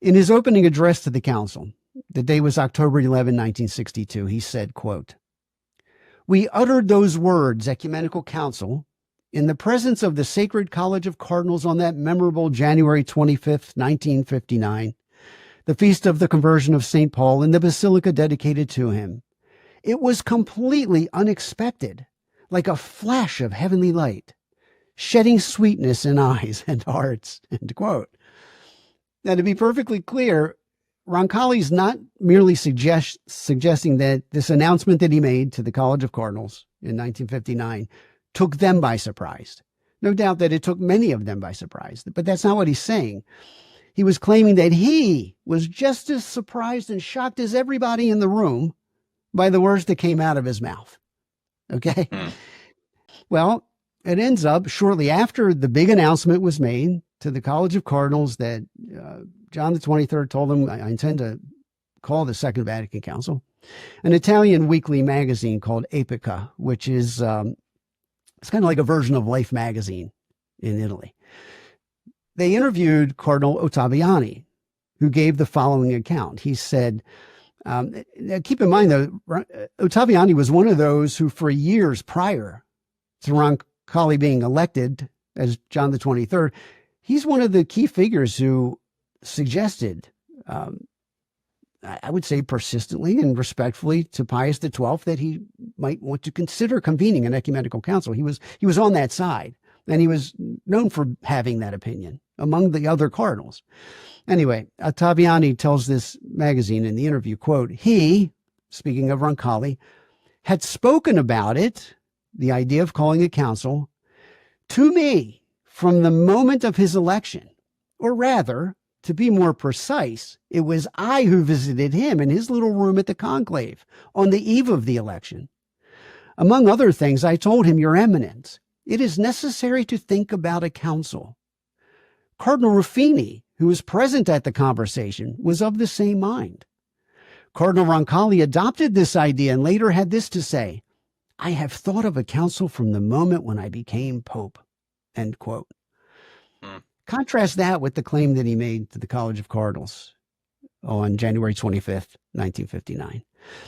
In his opening address to the council, the day was October 11, 1962, he said, quote, "We uttered those words, Ecumenical Council, in the presence of the Sacred College of Cardinals on that memorable January 25th, 1959, the feast of the conversion of St. Paul in the basilica dedicated to him. It was completely unexpected, like a flash of heavenly light, shedding sweetness in eyes and hearts," end quote. Now, to be perfectly clear, Roncalli's not merely suggesting that this announcement that he made to the College of Cardinals in 1959 took them by surprise. No doubt that it took many of them by surprise, but that's not what he's saying. He was claiming that he was just as surprised and shocked as everybody in the room by the words that came out of his mouth. Okay? Well, it ends up shortly after the big announcement was made to the College of Cardinals that John the 23rd told them, "I intend to call the Second Vatican Council." An Italian weekly magazine called Epica, which is it's kind of like a version of Life magazine in Italy. They interviewed Cardinal Ottaviani, who gave the following account. He said, keep in mind, though, Ottaviani was one of those who, for years prior to Roncalli being elected as John the 23rd, he's one of the key figures who suggested, I would say persistently and respectfully, to Pius XII that he might want to consider convening an ecumenical council. He was on that side, and he was known for having that opinion among the other cardinals. Anyway, Ottaviani tells this magazine in the interview, quote, he, speaking of Roncalli, had spoken about it, the idea of calling a council, to me from the moment of his election, or rather, to be more precise, it was I who visited him in his little room at the conclave on the eve of the election. Among other things, I told him, Your Eminence, it is necessary to think about a council. Cardinal Ruffini, who was present at the conversation, was of the same mind. Cardinal Roncalli adopted this idea and later had this to say, I have thought of a council from the moment when I became Pope, end quote. Contrast that with the claim that he made to the College of Cardinals on January 25th, 1959.